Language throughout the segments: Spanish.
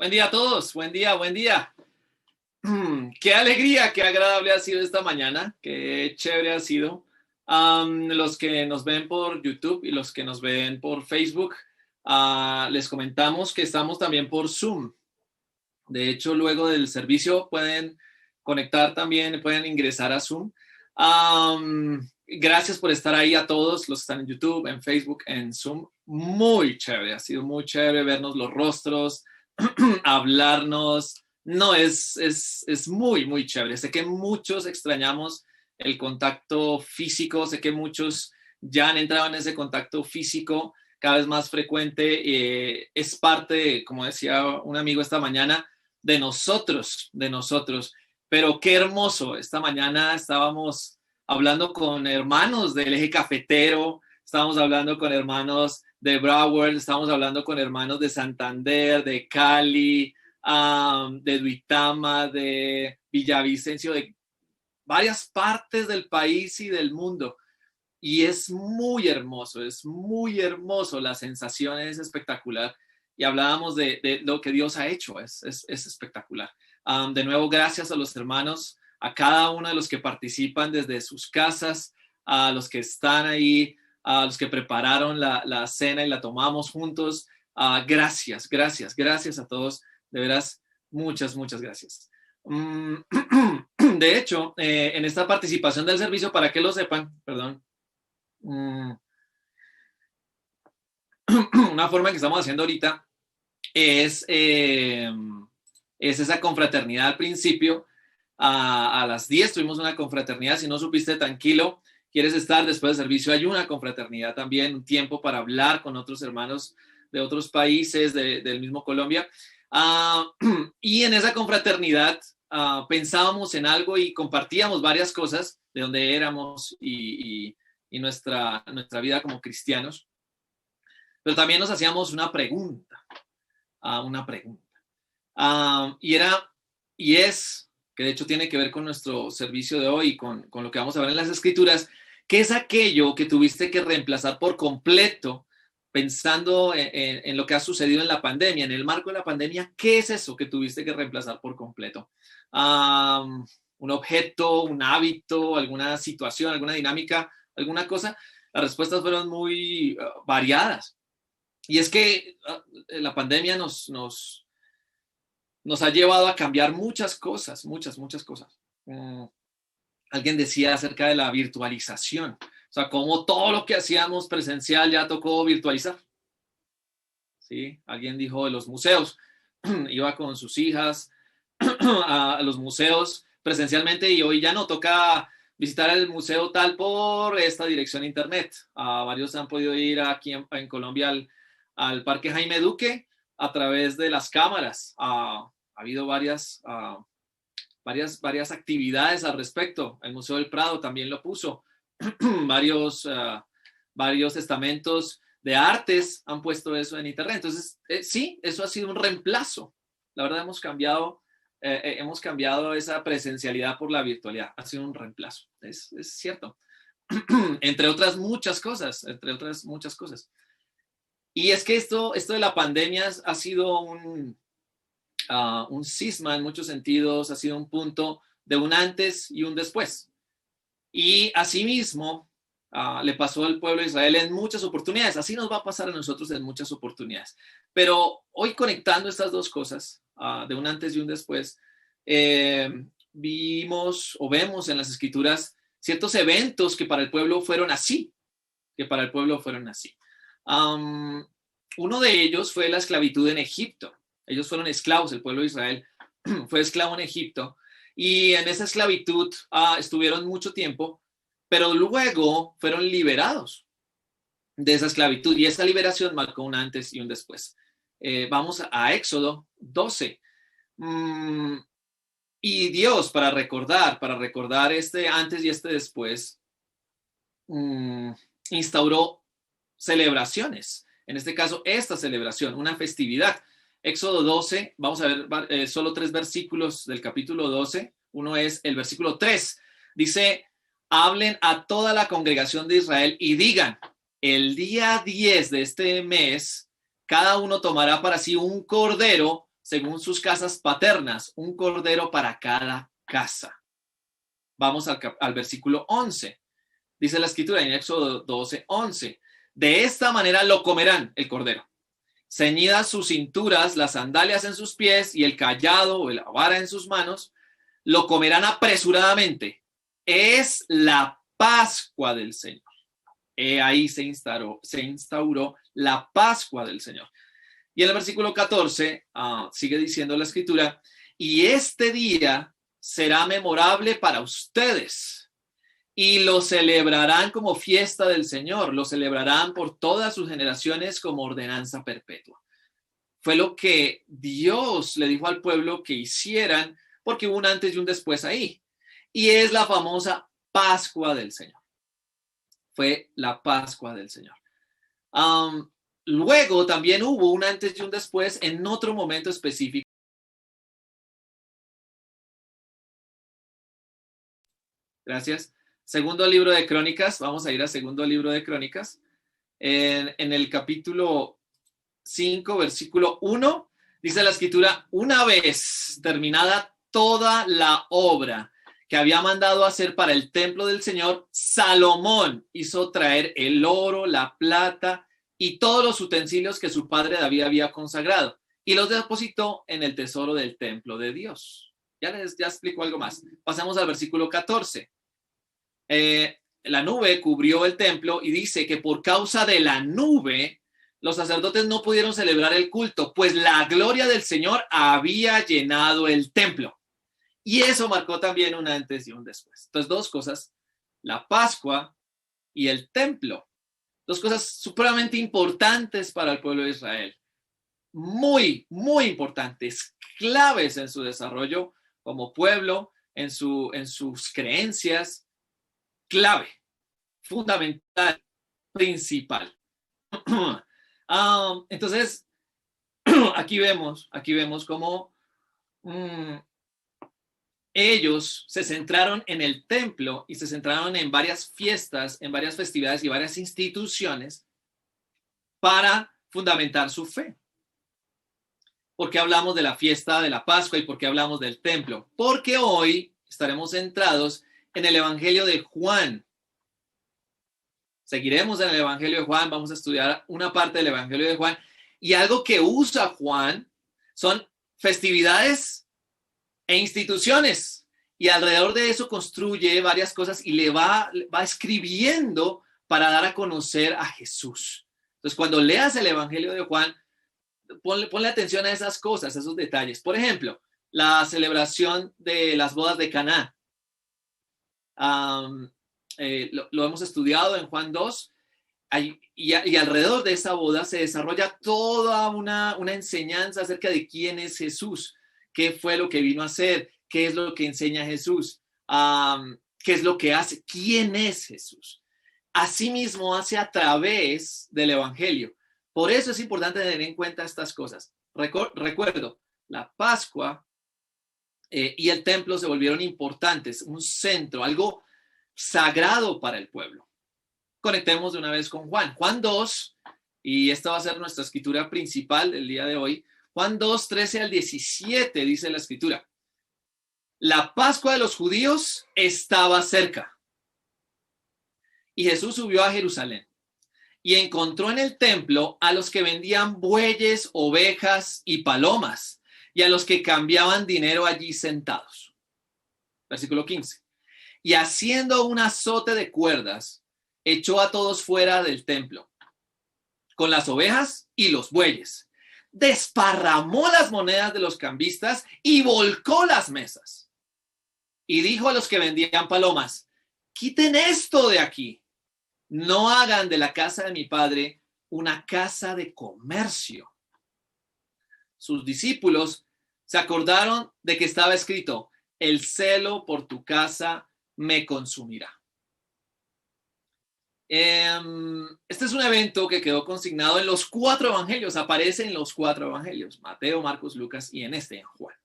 Buen día a todos, buen día, buen día. Qué alegría, qué agradable ha sido esta mañana, qué chévere ha sido. Los que nos ven por YouTube y los que nos ven por Facebook, les comentamos que estamos también por Zoom. De hecho, luego del servicio pueden conectar también, pueden ingresar a Zoom. Gracias por estar ahí a todos los que están en YouTube, en Facebook, en Zoom. Muy chévere, ha sido muy chévere vernos los rostros, hablarnos. No, es muy, muy chévere. Sé que muchos extrañamos el contacto físico, sé que muchos ya han entrado en ese contacto físico cada vez más frecuente. Es parte, como decía un amigo esta mañana, de nosotros, de nosotros. Pero qué hermoso. Esta mañana estábamos hablando con hermanos del eje cafetero, estábamos hablando con hermanos de Broward, estábamos hablando con hermanos de Santander, de Cali, de Duitama, de Villavicencio, de varias partes del país y del mundo. Y es muy hermoso, la sensación es espectacular. Y hablábamos de lo que Dios ha hecho, es espectacular. De nuevo, gracias a los hermanos, a cada uno de los que participan desde sus casas, a los que están ahí, a los que prepararon la cena y la tomamos juntos. Gracias a todos. De veras, muchas gracias. De hecho, en esta participación del servicio, para que lo sepan, perdón, una forma que estamos haciendo ahorita es esa confraternidad al principio. A las 10 tuvimos una confraternidad. Si no supiste, tranquilo, quieres estar después del servicio, hay una confraternidad también, un tiempo para hablar con otros hermanos de otros países, del mismo Colombia. Y en esa confraternidad pensábamos en algo y compartíamos varias cosas de donde éramos y nuestra vida como cristianos. Pero también nos hacíamos una pregunta. Y es, que de hecho tiene que ver con nuestro servicio de hoy, con lo que vamos a ver en las Escrituras, ¿qué es aquello que tuviste que reemplazar por completo pensando en lo que ha sucedido en la pandemia, en el marco de la pandemia? ¿Qué es eso que tuviste que reemplazar por completo? ¿Un objeto, un hábito, alguna situación, alguna dinámica, alguna cosa? Las respuestas fueron muy variadas. Y es que la pandemia nos ha llevado a cambiar muchas cosas, muchas cosas. Alguien decía acerca de la virtualización, o sea, como todo lo que hacíamos presencial ya tocó virtualizar. ¿Sí? Alguien dijo de los museos, iba con sus hijas a los museos presencialmente y hoy ya no toca visitar el museo tal por esta dirección internet. Varios han podido ir aquí en Colombia al Parque Jaime Duque a través de las cámaras. Ha habido varias actividades al respecto. El Museo del Prado también lo puso. Varios estamentos de artes han puesto eso en internet. Entonces, sí, eso ha sido un reemplazo. La verdad, hemos cambiado esa presencialidad por la virtualidad. Ha sido un reemplazo. Es cierto. Entre otras muchas cosas. Y es que esto de la pandemia ha sido un cisma en muchos sentidos, ha sido un punto de un antes y un después. Y asimismo le pasó al pueblo de Israel en muchas oportunidades. Así nos va a pasar a nosotros en muchas oportunidades. Pero hoy, conectando estas dos cosas, de un antes y un después, vemos en las Escrituras ciertos eventos que para el pueblo fueron así. Uno de ellos fue la esclavitud en Egipto. Ellos fueron esclavos, el pueblo de Israel fue esclavo en Egipto y en esa esclavitud estuvieron mucho tiempo, pero luego fueron liberados de esa esclavitud y esa liberación marcó un antes y un después. Vamos a Éxodo 12. Y Dios, para recordar este antes y este después, instauró celebraciones. En este caso, esta celebración, una festividad. Éxodo 12, vamos a ver solo 3 versículos del capítulo 12. Uno es el versículo 3. Dice, hablen a toda la congregación de Israel y digan, el día 10 de este mes, cada uno tomará para sí un cordero según sus casas paternas, un cordero para cada casa. Vamos al versículo 11. Dice la escritura en Éxodo 12:11. De esta manera lo comerán el cordero. Ceñidas sus cinturas, las sandalias en sus pies y el cayado o la vara en sus manos, lo comerán apresuradamente. Es la Pascua del Señor. Ahí se instauró la Pascua del Señor. Y en el versículo 14 sigue diciendo la escritura, y este día será memorable para ustedes y lo celebrarán como fiesta del Señor, lo celebrarán por todas sus generaciones como ordenanza perpetua. Fue lo que Dios le dijo al pueblo que hicieran, porque hubo un antes y un después ahí. Y es la famosa Pascua del Señor. Fue la Pascua del Señor. Luego también hubo un antes y un después en otro momento específico. Gracias. Segundo libro de Crónicas. Vamos a ir a segundo libro de Crónicas. En el capítulo 5, versículo 1, dice la escritura, una vez terminada toda la obra que había mandado hacer para el templo del Señor, Salomón hizo traer el oro, la plata y todos los utensilios que su padre David había consagrado y los depositó en el tesoro del templo de Dios. Ya explico algo más. Pasamos al versículo 14. La nube cubrió el templo y dice que por causa de la nube los sacerdotes no pudieron celebrar el culto, pues la gloria del Señor había llenado el templo. Y eso marcó también un antes y un después. Entonces, dos cosas, la Pascua y el templo. Dos cosas supremamente importantes para el pueblo de Israel. Muy, muy importantes, claves en su desarrollo como pueblo, en sus creencias, clave, fundamental, principal. Entonces, aquí vemos cómo ellos se centraron en el templo y se centraron en varias fiestas, en varias festividades y varias instituciones para fundamentar su fe. ¿Por qué hablamos de la fiesta de la Pascua y por qué hablamos del templo? Porque hoy estaremos centrados en el Evangelio de Juan. Seguiremos en el Evangelio de Juan, vamos a estudiar una parte del Evangelio de Juan y algo que usa Juan son festividades e instituciones y alrededor de eso construye varias cosas y le va escribiendo para dar a conocer a Jesús. Entonces, cuando leas el Evangelio de Juan, ponle atención a esas cosas, a esos detalles. Por ejemplo, la celebración de las bodas de Caná. Lo hemos estudiado en Juan 2 y alrededor de esa boda se desarrolla toda una enseñanza acerca de quién es Jesús, qué fue lo que vino a hacer, qué es lo que enseña Jesús, qué es lo que hace, quién es Jesús. Asimismo hace a través del Evangelio. Por eso es importante tener en cuenta estas cosas. Recuerdo, la Pascua y el templo se volvieron importantes, un centro, algo sagrado para el pueblo. Conectemos de una vez con Juan. Juan 2, y esta va a ser nuestra escritura principal del día de hoy. Juan 2, 13 al 17 dice la escritura. La Pascua de los judíos estaba cerca. Y Jesús subió a Jerusalén y encontró en el templo a los que vendían bueyes, ovejas y palomas y a los que cambiaban dinero allí sentados. Versículo 15. Y haciendo un azote de cuerdas, echó a todos fuera del templo, con las ovejas y los bueyes. Desparramó las monedas de los cambistas y volcó las mesas. Y dijo a los que vendían palomas, quiten esto de aquí. No hagan de la casa de mi padre una casa de comercio. Sus discípulos se acordaron de que estaba escrito, el celo por tu casa me consumirá. Este es un evento que quedó consignado en los 4 evangelios, aparece en los 4 evangelios, Mateo, Marcos, Lucas y en Juan.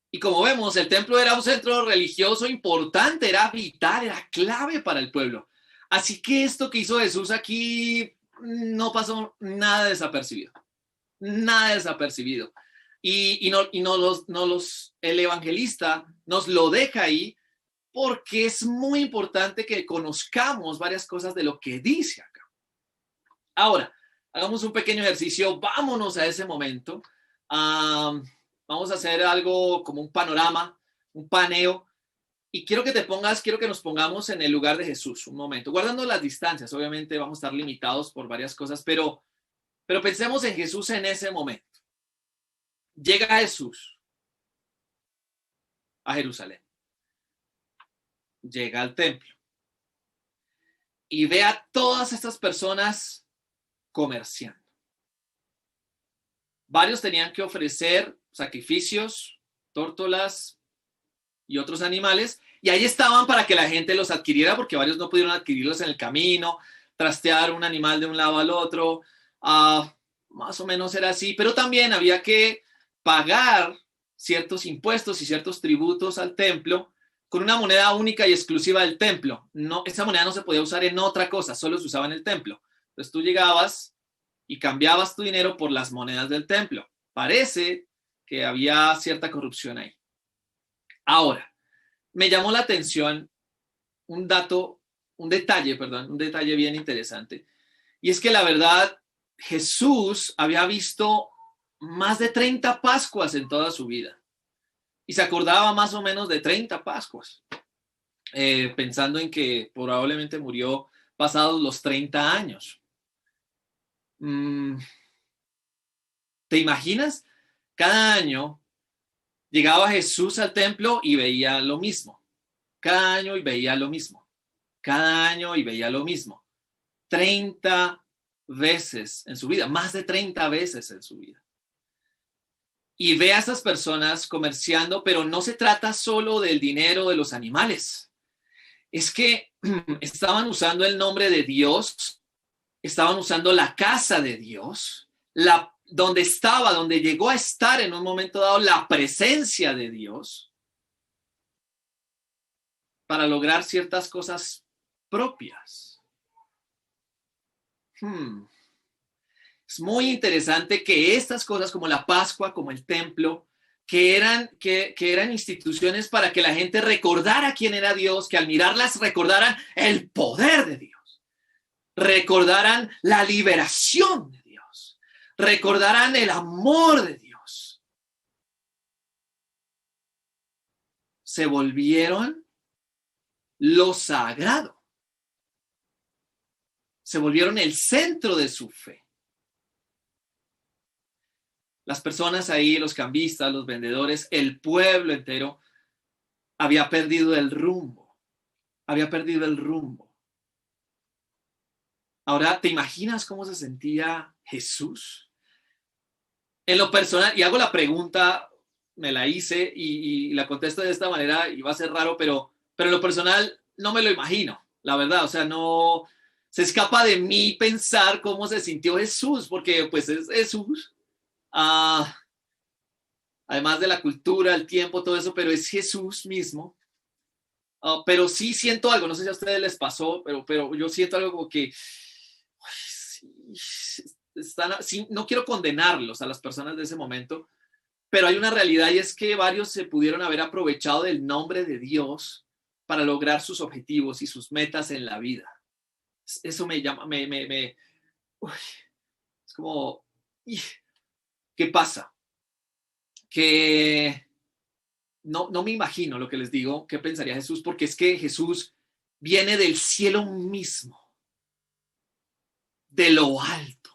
Y como vemos, el templo era un centro religioso importante, era vital, era clave para el pueblo. Así que esto que hizo Jesús aquí no pasó nada desapercibido. nada desapercibido. El evangelista nos lo deja ahí porque es muy importante que conozcamos varias cosas de lo que dice acá. Ahora, hagamos un pequeño ejercicio, vámonos a ese momento. Vamos a hacer algo como un panorama, un paneo, y quiero que nos pongamos en el lugar de Jesús un momento, guardando las distancias. Obviamente vamos a estar limitados por varias cosas, pero pensemos en Jesús en ese momento. Llega Jesús a Jerusalén, llega al templo y ve a todas estas personas comerciando. Varios tenían que ofrecer sacrificios, tórtolas y otros animales, y ahí estaban para que la gente los adquiriera, porque varios no pudieron adquirirlos en el camino, trastear un animal de un lado al otro, más o menos era así, pero también había que pagar ciertos impuestos y ciertos tributos al templo con una moneda única y exclusiva del templo. No, esa moneda no se podía usar en otra cosa, solo se usaba en el templo. Entonces tú llegabas y cambiabas tu dinero por las monedas del templo. Parece que había cierta corrupción ahí. Ahora, me llamó la atención un detalle bien interesante. Y es que la verdad, Jesús había visto más de 30 Pascuas en toda su vida. Y se acordaba más o menos de 30 Pascuas. Pensando en que probablemente murió pasados los 30 años. ¿Te imaginas? Cada año llegaba Jesús al templo y veía lo mismo. Cada año y veía lo mismo. Cada año y veía lo mismo. 30 veces en su vida, más de 30 veces en su vida. Y ve a estas personas comerciando, pero no se trata solo del dinero de los animales. Es que estaban usando el nombre de Dios, estaban usando la casa de Dios, donde llegó a estar en un momento dado la presencia de Dios para lograr ciertas cosas propias. Es muy interesante que estas cosas como la Pascua, como el templo, que eran instituciones para que la gente recordara quién era Dios, que al mirarlas recordaran el poder de Dios, recordaran la liberación de Dios, recordaran el amor de Dios. Se volvieron lo sagrado. Se volvieron el centro de su fe. Las personas ahí, los cambistas, los vendedores, el pueblo entero había perdido el rumbo. Había perdido el rumbo. Ahora, ¿te imaginas cómo se sentía Jesús? En lo personal, y hago la pregunta, me la hice y la contesto de esta manera y va a ser raro, pero en lo personal no me lo imagino, la verdad. O sea, no se escapa de mí pensar cómo se sintió Jesús, porque pues es Jesús. Además de la cultura, el tiempo, todo eso, pero es Jesús mismo. Pero sí siento algo, no sé si a ustedes les pasó, pero yo siento algo como que sí, no quiero condenarlos a las personas de ese momento, pero hay una realidad y es que varios se pudieron haber aprovechado del nombre de Dios para lograr sus objetivos y sus metas en la vida. Eso me llama, es como, ¿qué pasa? Que no me imagino lo que les digo, qué pensaría Jesús, porque es que Jesús viene del cielo mismo, de lo alto.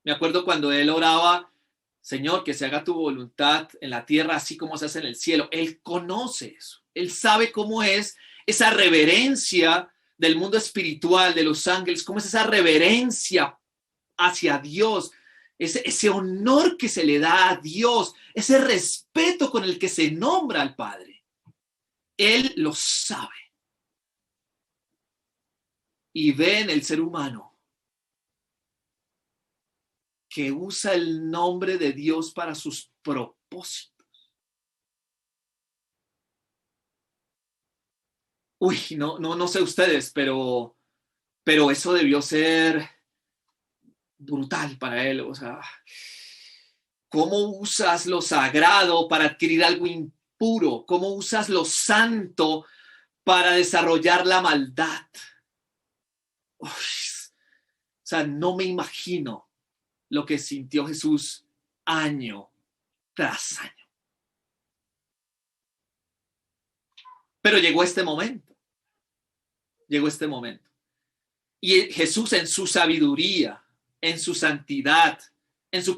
Me acuerdo cuando él oraba, Señor, que se haga tu voluntad en la tierra así como se hace en el cielo. Él conoce eso, él sabe cómo es esa reverencia del mundo espiritual, de los ángeles, cómo es esa reverencia hacia Dios, ese honor que se le da a Dios, ese respeto con el que se nombra al Padre. Él lo sabe. Y ve en el ser humano que usa el nombre de Dios para sus propósitos. Uy, no sé ustedes, pero eso debió ser brutal para él. O sea, ¿Cómo usas lo sagrado para adquirir algo impuro? ¿Cómo usas lo santo para desarrollar la maldad? Uf, o sea, no me imagino lo que sintió Jesús año tras año. Pero llegó este momento. Llegó este momento. Y Jesús en su sabiduría, en su santidad, en su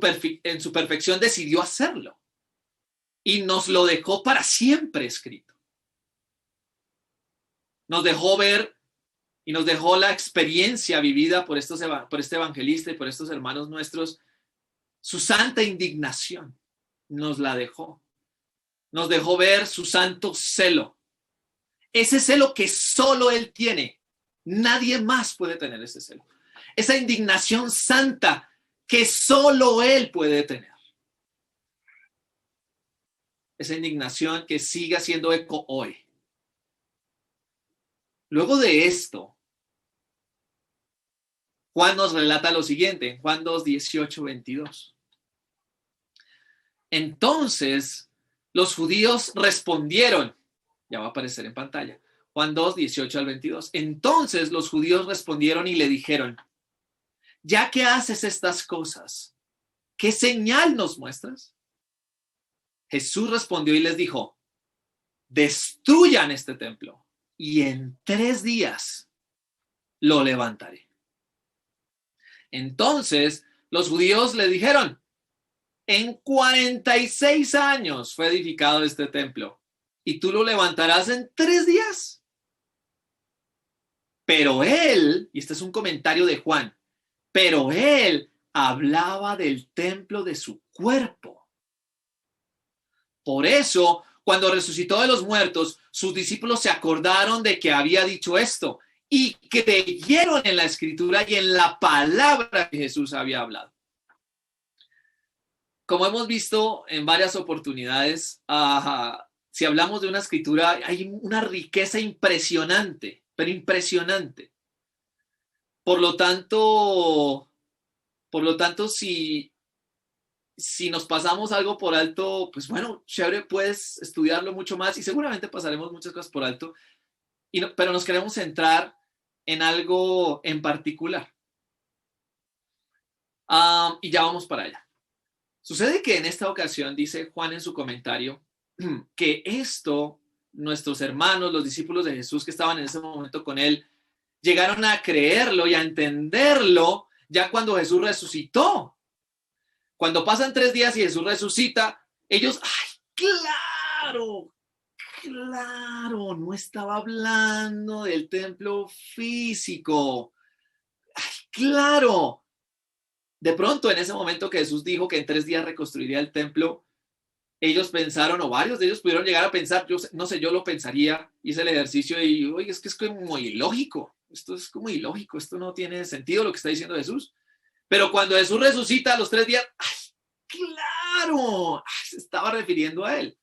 perfección decidió hacerlo. Y nos lo dejó para siempre escrito. Nos dejó ver y nos dejó la experiencia vivida por este evangelista y por estos hermanos nuestros. Su santa indignación nos la dejó. Nos dejó ver su santo celo. Ese celo que solo Él tiene. Nadie más puede tener ese celo. Esa indignación santa que solo Él puede tener. Esa indignación que sigue haciendo eco hoy. Luego de esto, Juan nos relata lo siguiente, en Juan 2, 18, 22. Entonces, los judíos respondieron, ya va a aparecer en pantalla, Juan 2, 18 al 22. Entonces los judíos respondieron y le dijeron, ya que haces estas cosas, ¿qué señal nos muestras? Jesús respondió y les dijo, destruyan este templo y en 3 días lo levantaré. Entonces los judíos le dijeron, en 46 años fue edificado este templo y tú lo levantarás en 3 días. Pero él, y este es un comentario de Juan, pero él hablaba del templo de su cuerpo. Por eso, cuando resucitó de los muertos, sus discípulos se acordaron de que había dicho esto y creyeron en la escritura y en la palabra que Jesús había hablado. Como hemos visto en varias oportunidades, si hablamos de una escritura, hay una riqueza impresionante, pero impresionante. Por lo tanto, si nos pasamos algo por alto, pues bueno, chévere, puedes estudiarlo mucho más y seguramente pasaremos muchas cosas por alto, pero nos queremos centrar en algo en particular. Y ya vamos para allá. Sucede que en esta ocasión, dice Juan en su comentario, que esto, nuestros hermanos, los discípulos de Jesús que estaban en ese momento con él, llegaron a creerlo y a entenderlo ya cuando Jesús resucitó. Cuando pasan 3 días y Jesús resucita, ellos, ¡ay, claro! No estaba hablando del templo físico. ¡Ay, claro! De pronto, en ese momento que Jesús dijo que en 3 días reconstruiría el templo, ellos pensaron, o varios de ellos pudieron llegar a pensar, yo no sé, yo lo pensaría, hice el ejercicio y, oye, es que es como ilógico, esto es como ilógico, esto no tiene sentido lo que está diciendo Jesús. Pero cuando Jesús resucita a los 3 días, ¡ay, claro! Se estaba refiriendo a él.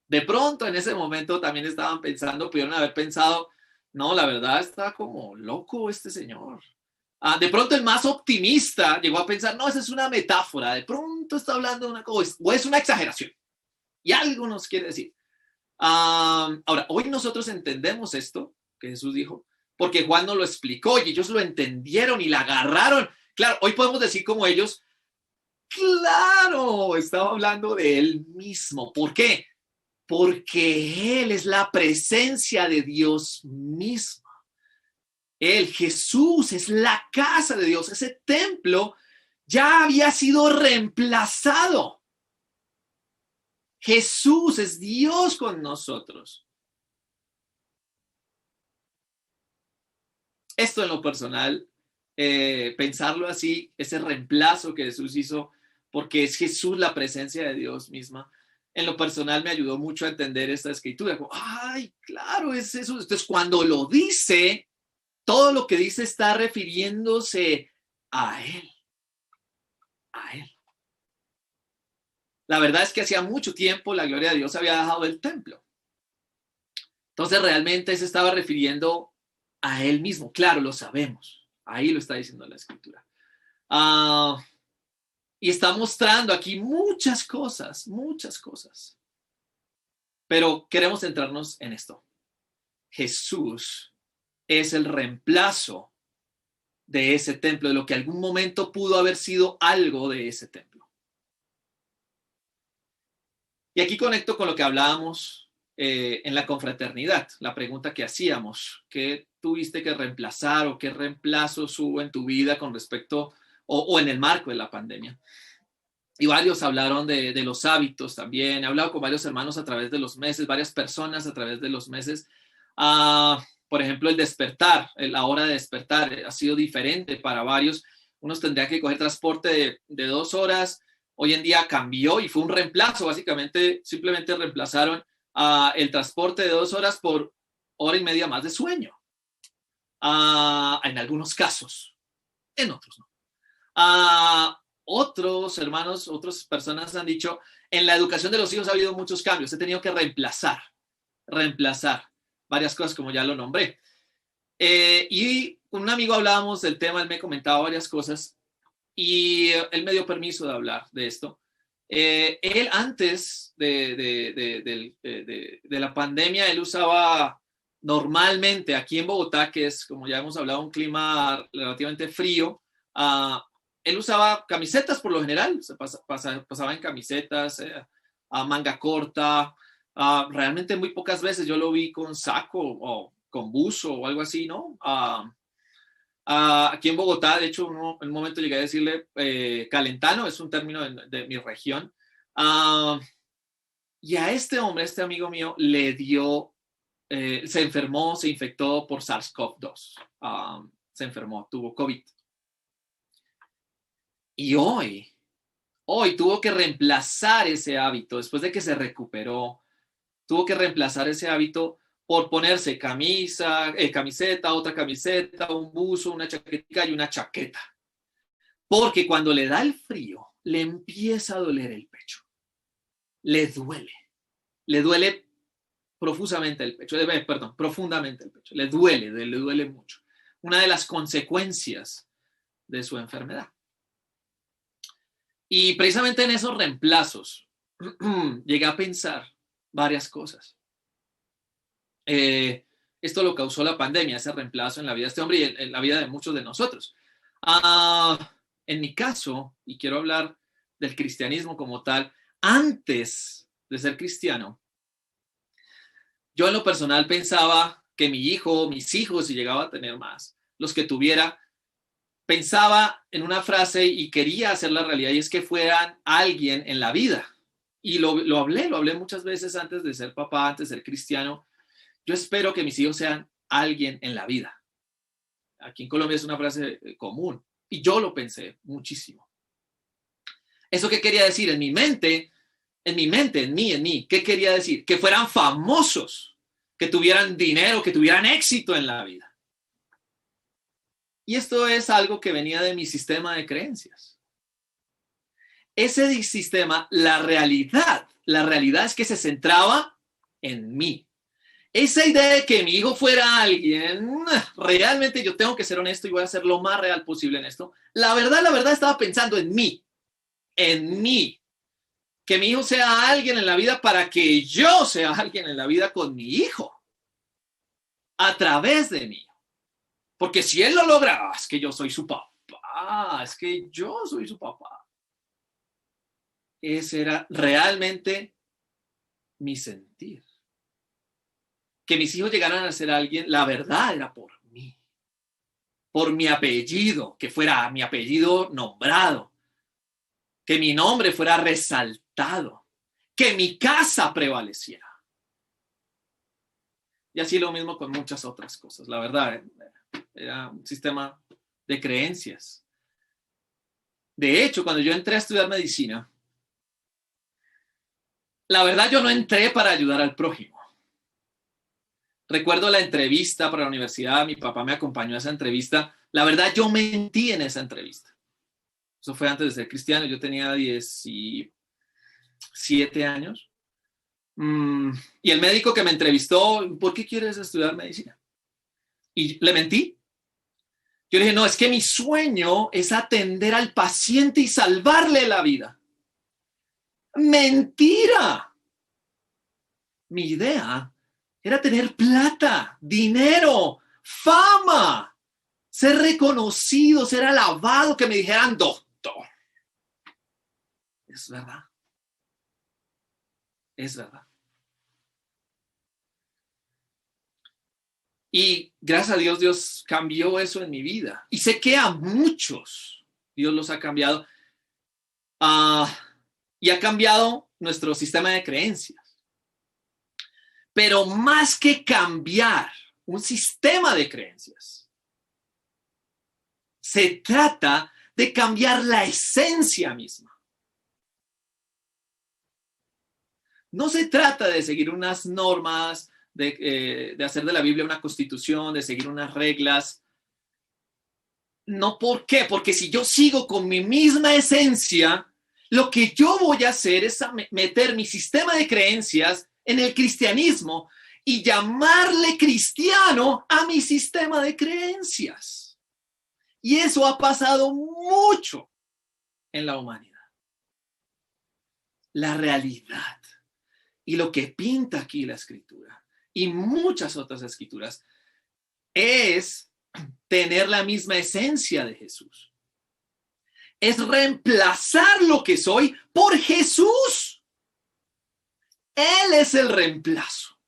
De pronto, en ese momento también estaban pensando, pudieron haber pensado, no, la verdad está como loco este señor. De pronto el más optimista llegó a pensar, no, esa es una metáfora, de pronto está hablando de una cosa, o es una exageración, y algo nos quiere decir. Ahora, hoy nosotros entendemos esto que Jesús dijo, porque Juan nos lo explicó y ellos lo entendieron y la agarraron. Claro, hoy podemos decir como ellos, claro, estaba hablando de él mismo. ¿Por qué? Porque él es la presencia de Dios mismo. Él, Jesús, es la casa de Dios. Ese templo ya había sido reemplazado. Jesús es Dios con nosotros. Esto en lo personal, pensarlo así, ese reemplazo que Jesús hizo, porque es Jesús la presencia de Dios misma, en lo personal me ayudó mucho a entender esta escritura. Como, ay, claro, es eso. Entonces, cuando lo dice, todo lo que dice está refiriéndose a Él. A Él. La verdad es que hacía mucho tiempo la gloria de Dios había dejado el templo. Entonces realmente se estaba refiriendo a Él mismo. Claro, lo sabemos. Ahí lo está diciendo la escritura. Y está mostrando aquí muchas cosas, muchas cosas. Pero queremos centrarnos en esto. Jesús es el reemplazo de ese templo, de lo que algún momento pudo haber sido algo de ese templo. Y aquí conecto con lo que hablábamos en la confraternidad, la pregunta que hacíamos, ¿qué tuviste que reemplazar o qué reemplazos hubo en tu vida con respecto o en el marco de la pandemia? Y varios hablaron de los hábitos también. He hablado con varios hermanos a través de los meses, varias personas a través de los meses. Por ejemplo, el despertar, la hora de despertar ha sido diferente para varios. Unos tendrían que coger transporte de 2 horas. Hoy en día cambió y fue un reemplazo. Básicamente, simplemente reemplazaron el transporte de 2 horas por 1.5 horas más de sueño. En algunos casos, en otros no. Otros hermanos, otras personas han dicho, en la educación de los hijos ha habido muchos cambios. He tenido que reemplazar varias cosas, como ya lo nombré. Y con un amigo hablábamos del tema, él me comentaba varias cosas y él me dio permiso de hablar de esto. Él antes de la pandemia, él usaba normalmente aquí en Bogotá, que es, como ya hemos hablado, un clima relativamente frío, él usaba camisetas por lo general, se pasaba en camisetas, a manga corta. Realmente muy pocas veces yo lo vi con saco o con buzo o algo así, ¿no? Aquí en Bogotá, de hecho, en un momento llegué a decirle calentano, es un término de mi región. Y a este hombre, este amigo mío, le dio, se enfermó, se infectó por SARS-CoV-2. Se enfermó, tuvo COVID. Y hoy tuvo que reemplazar ese hábito, después de que se recuperó, tuvo que reemplazar ese hábito por ponerse camiseta, otra camiseta, un buzo, una chaquetita y una chaqueta. Porque cuando le da el frío, le empieza a doler el pecho. Le duele profusamente el pecho, profundamente el pecho. Le duele mucho. Una de las consecuencias de su enfermedad. Y precisamente en esos reemplazos llegué a pensar varias cosas. Esto lo causó la pandemia, ese reemplazo en la vida de este hombre y en la vida de muchos de nosotros. En mi caso, y quiero hablar del cristianismo como tal, antes de ser cristiano, yo en lo personal pensaba que mi hijo, mis hijos, si llegaba a tener más, los que tuviera, pensaba en una frase y quería hacer la realidad, y es que fueran alguien en la vida. Y lo hablé muchas veces antes de ser papá, antes de ser cristiano. Yo espero que mis hijos sean alguien en la vida. Aquí en Colombia es una frase común y yo lo pensé muchísimo. ¿Eso qué quería decir? En mi, ¿qué quería decir? Que fueran famosos, que tuvieran dinero, que tuvieran éxito en la vida. Y esto es algo que venía de mi sistema de creencias. Ese sistema, la realidad es que se centraba en mí. Esa idea de que mi hijo fuera alguien, realmente yo tengo que ser honesto y voy a ser lo más real posible en esto. La verdad estaba pensando en mí. Que mi hijo sea alguien en la vida para que yo sea alguien en la vida con mi hijo. A través de mí. Porque si él lo logra, es que yo soy su papá, es que yo soy su papá. Ese era realmente mi sentir. Que mis hijos llegaran a ser alguien, la verdad era por mí. Por mi apellido, que fuera mi apellido nombrado. Que mi nombre fuera resaltado. Que mi casa prevaleciera. Y así lo mismo con muchas otras cosas. La verdad, era un sistema de creencias. De hecho, cuando yo entré a estudiar medicina, la verdad yo no entré para ayudar al prójimo. Recuerdo la entrevista para la universidad, mi papá me acompañó a esa entrevista. La verdad yo mentí en esa entrevista. Eso fue antes de ser cristiano, yo tenía 17 años. Y el médico que me entrevistó, ¿por qué quieres estudiar medicina? Y le mentí. Yo le dije, no, es que mi sueño es atender al paciente y salvarle la vida. Mentira. Mi idea era tener plata, dinero, fama, ser reconocido, ser alabado, que me dijeran doctor. Es verdad. Es verdad. Y gracias a Dios, Dios cambió eso en mi vida. Y sé que a muchos Dios los ha cambiado. Y ha cambiado nuestro sistema de creencias. Pero más que cambiar un sistema de creencias, se trata de cambiar la esencia misma. No se trata de seguir unas normas, de hacer de la Biblia una constitución, de seguir unas reglas. No, ¿por qué? Porque si yo sigo con mi misma esencia, lo que yo voy a hacer es meter mi sistema de creencias en el cristianismo y llamarle cristiano a mi sistema de creencias. Y eso ha pasado mucho en la humanidad. La realidad y lo que pinta aquí la escritura y muchas otras escrituras es tener la misma esencia de Jesús. Es reemplazar lo que soy por Jesús. Él es el reemplazo.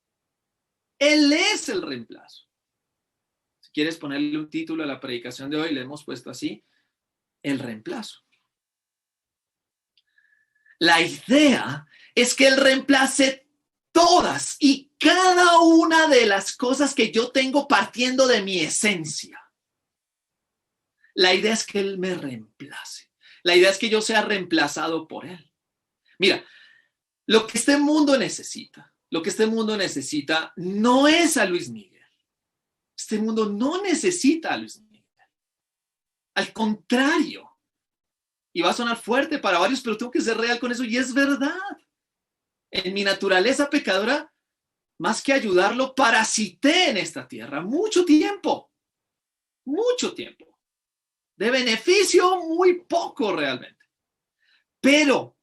Él es el reemplazo. Si quieres ponerle un título a la predicación de hoy, le hemos puesto así, el reemplazo. La idea es que Él reemplace todas y cada una de las cosas que yo tengo partiendo de mi esencia. La idea es que Él me reemplace. La idea es que yo sea reemplazado por Él. Mira, lo que este mundo necesita no es a Luis Miguel. Este mundo no necesita a Luis Miguel. Al contrario, y va a sonar fuerte para varios, pero tengo que ser real con eso, y es verdad. En mi naturaleza pecadora, más que ayudarlo, parasité en esta tierra mucho tiempo. De beneficio, muy poco realmente. Pero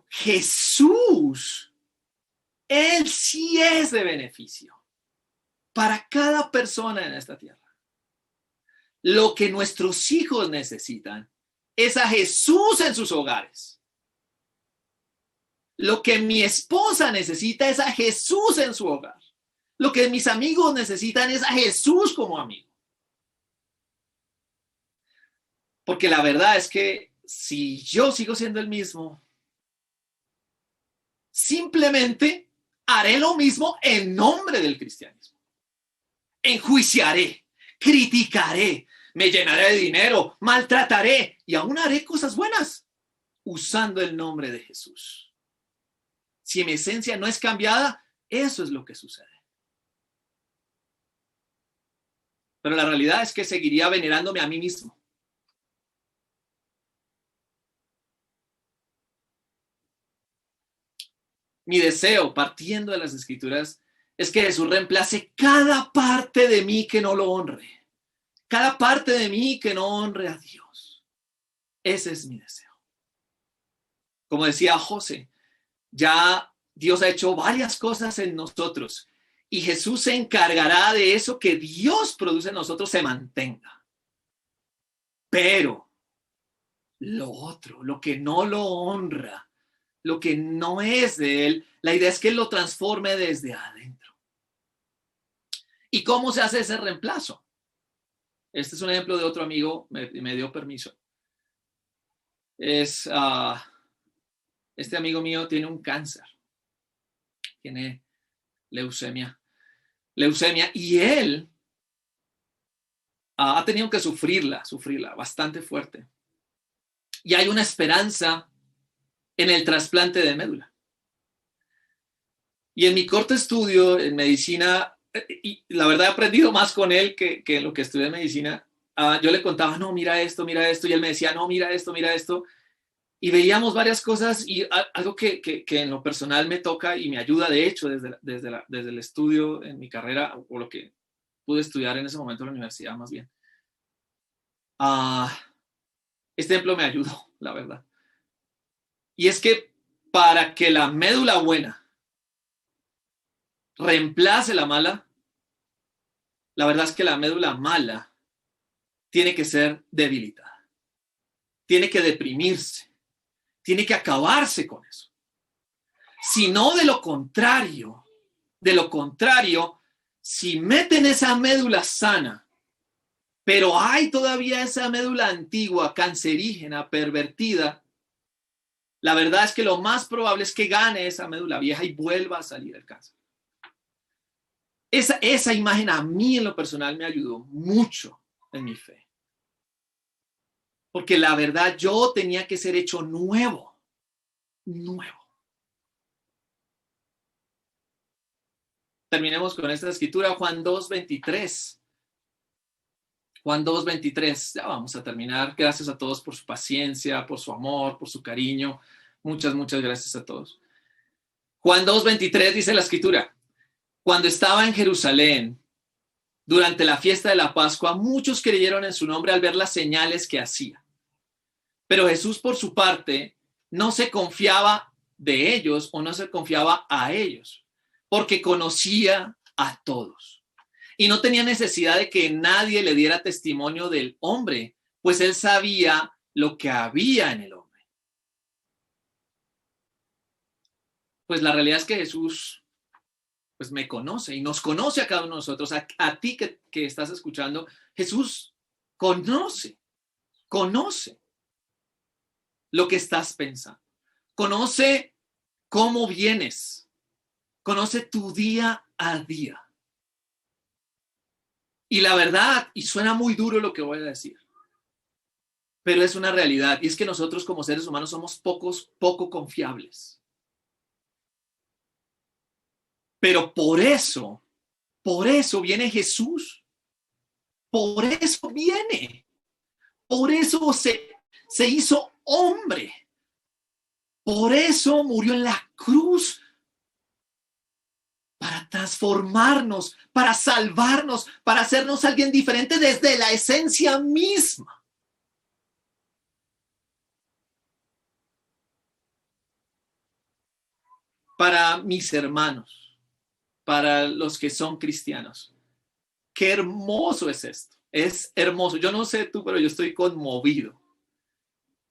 Jesús, Él sí es de beneficio para cada persona en esta tierra. Lo que nuestros hijos necesitan es a Jesús en sus hogares. Lo que mi esposa necesita es a Jesús en su hogar. Lo que mis amigos necesitan es a Jesús como amigo. Porque la verdad es que si yo sigo siendo el mismo, simplemente haré lo mismo en nombre del cristianismo. Enjuiciaré, criticaré, me llenaré de dinero, maltrataré y aún haré cosas buenas usando el nombre de Jesús. Si mi esencia no es cambiada, eso es lo que sucede. Pero la realidad es que seguiría venerándome a mí mismo. Mi deseo, partiendo de las Escrituras, es que Jesús reemplace cada parte de mí que no lo honre. Cada parte de mí que no honre a Dios. Ese es mi deseo. Como decía José, ya Dios ha hecho varias cosas en nosotros y Jesús se encargará de eso que Dios produce en nosotros se mantenga. Pero lo otro, lo que no lo honra, lo que no es de Él, la idea es que Él lo transforme desde adentro. ¿Y cómo se hace ese reemplazo? Este es un ejemplo de otro amigo, me dio permiso. Este amigo mío tiene un cáncer, tiene leucemia, y él ha tenido que sufrirla bastante fuerte. Y hay una esperanza en el trasplante de médula. Y en mi corto estudio en medicina, y la verdad he aprendido más con él que en lo que estudié en medicina, yo le contaba, no, mira esto, y él me decía, no, mira esto, y veíamos varias cosas y algo que en lo personal me toca y me ayuda, de hecho, desde el estudio en mi carrera, o lo que pude estudiar en ese momento en la universidad más bien. Este ejemplo me ayudó, la verdad. Y es que para que la médula buena reemplace la mala, la verdad es que la médula mala tiene que ser debilitada, tiene que deprimirse, tiene que acabarse con eso. Si no, de lo contrario, si meten esa médula sana, pero hay todavía esa médula antigua, cancerígena, pervertida, la verdad es que lo más probable es que gane esa médula vieja y vuelva a salir el cáncer. Esa imagen a mí en lo personal me ayudó mucho en mi fe. Porque la verdad yo tenía que ser hecho nuevo. Terminemos con esta escritura, Juan 2:23. Juan 2:23, ya vamos a terminar. Gracias a todos por su paciencia, por su amor, por su cariño. Muchas gracias a todos. Juan 2:23 dice la escritura: cuando estaba en Jerusalén, durante la fiesta de la Pascua, muchos creyeron en su nombre al ver las señales que hacía. Pero Jesús, por su parte, no se confiaba de ellos o no se confiaba a ellos, porque conocía a todos. Y no tenía necesidad de que nadie le diera testimonio del hombre, pues él sabía lo que había en el hombre. Pues la realidad es que Jesús pues me conoce y nos conoce a cada uno de nosotros. A ti que estás escuchando, Jesús conoce lo que estás pensando. Conoce cómo vienes. Conoce tu día a día. Y la verdad, y suena muy duro lo que voy a decir, pero es una realidad, y es que nosotros como seres humanos somos poco confiables. Pero por eso viene Jesús. Por eso viene. Por eso se hizo hombre. Por eso murió en la cruz. Para transformarnos, para salvarnos, para hacernos alguien diferente desde la esencia misma. Para mis hermanos, para los que son cristianos, qué hermoso es esto. Es hermoso. Yo no sé tú, pero yo estoy conmovido.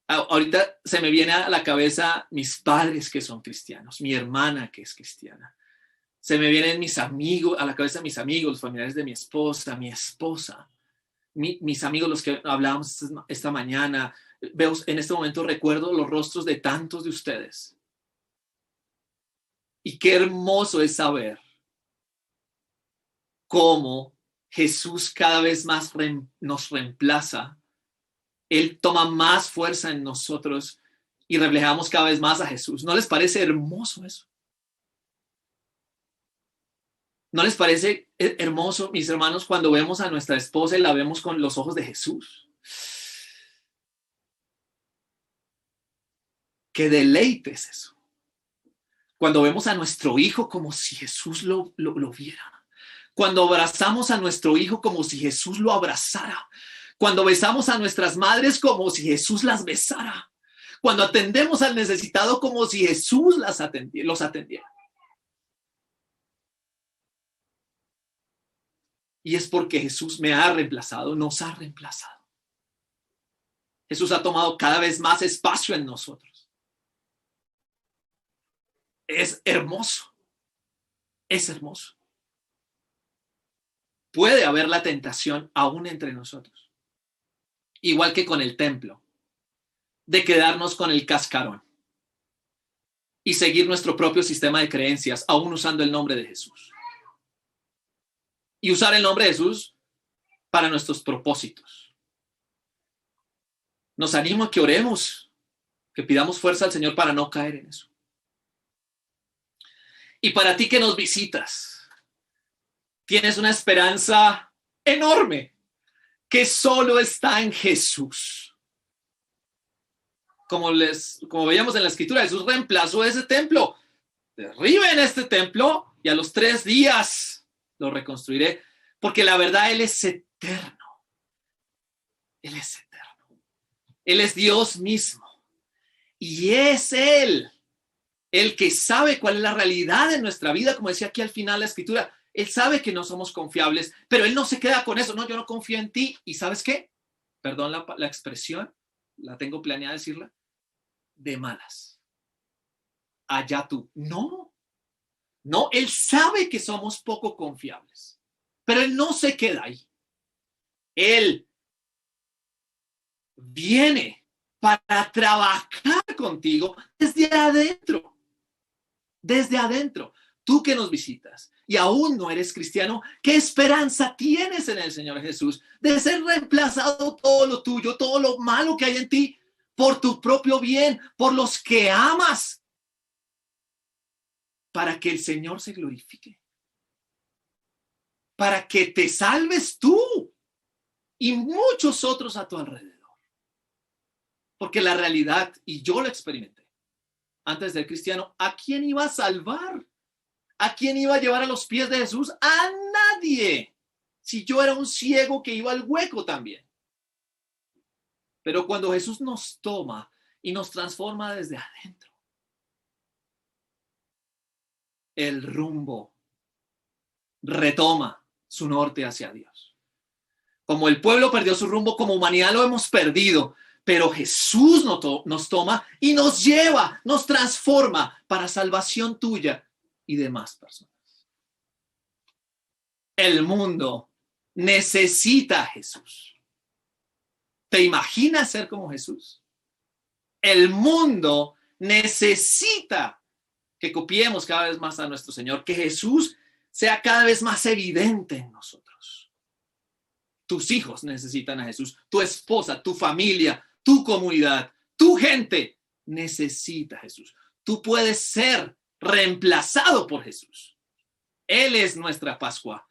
Ahorita se me viene a la cabeza mis padres que son cristianos, mi hermana que es cristiana. Se me vienen mis amigos, a la cabeza mis amigos, los familiares de mi esposa, mis amigos, los que hablábamos esta mañana. Veo, en este momento recuerdo los rostros de tantos de ustedes. Y qué hermoso es saber cómo Jesús cada vez más nos reemplaza. Él toma más fuerza en nosotros y reflejamos cada vez más a Jesús. ¿No les parece hermoso eso? ¿No les parece hermoso, mis hermanos, cuando vemos a nuestra esposa y la vemos con los ojos de Jesús? ¡Qué deleite es eso! Cuando vemos a nuestro hijo como si Jesús lo viera. Cuando abrazamos a nuestro hijo como si Jesús lo abrazara. Cuando besamos a nuestras madres como si Jesús las besara. Cuando atendemos al necesitado como si Jesús los atendiera. Y es porque Jesús me ha reemplazado, nos ha reemplazado. Jesús ha tomado cada vez más espacio en nosotros. Es hermoso. Es hermoso. Puede haber la tentación aún entre nosotros. Igual que con el templo, de quedarnos con el cascarón y seguir nuestro propio sistema de creencias, aún usando el nombre de Jesús. Y usar el nombre de Jesús para nuestros propósitos. Nos animo a que oremos, que pidamos fuerza al Señor para no caer en eso. Y para ti que nos visitas, tienes una esperanza enorme que solo está en Jesús. Como veíamos en la escritura, Jesús reemplazó ese templo. Derriben este templo y a los 3 días lo reconstruiré. Porque la verdad, Él es eterno. Él es eterno. Él es Dios mismo. Y es Él el que sabe cuál es la realidad de nuestra vida, como decía aquí al final la Escritura. Él sabe que no somos confiables, pero Él no se queda con eso. No, yo no confío en ti. ¿Y sabes qué? Perdón la expresión, la tengo planeada decirla, de malas. Allá tú. No, no, Él sabe que somos poco confiables, pero Él no se queda ahí. Él viene para trabajar contigo desde adentro. Desde adentro. Tú que nos visitas y aún no eres cristiano, ¿qué esperanza tienes en el Señor Jesús de ser reemplazado todo lo tuyo, todo lo malo que hay en ti, por tu propio bien, por los que amas, para que el Señor se glorifique? Para que te salves tú y muchos otros a tu alrededor. Porque la realidad, y yo lo experimenté antes del cristiano, ¿a quién iba a salvar? ¿A quién iba a llevar a los pies de Jesús? A nadie. Si yo era un ciego que iba al hueco también. Pero cuando Jesús nos toma y nos transforma desde adentro, el rumbo retoma su norte hacia Dios. Como el pueblo perdió su rumbo, como humanidad lo hemos perdido, pero Jesús nos toma y nos lleva, nos transforma para salvación tuya y demás personas. El mundo necesita a Jesús. ¿Te imaginas ser como Jesús? El mundo necesita que copiemos cada vez más a nuestro Señor, que Jesús sea cada vez más evidente en nosotros. Tus hijos necesitan a Jesús, tu esposa, tu familia, tu comunidad, tu gente necesita a Jesús. Tú puedes ser reemplazado por Jesús. Él es nuestra Pascua.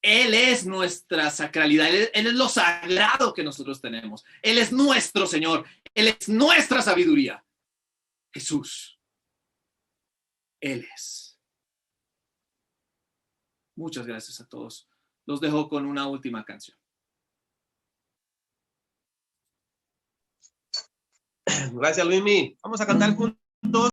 Él es nuestra sacralidad. Él es lo sagrado que nosotros tenemos. Él es nuestro Señor. Él es nuestra sabiduría. Jesús. Él es. Muchas gracias a todos. Los dejo con una última canción. Gracias, Luismi. Vamos a cantar juntos.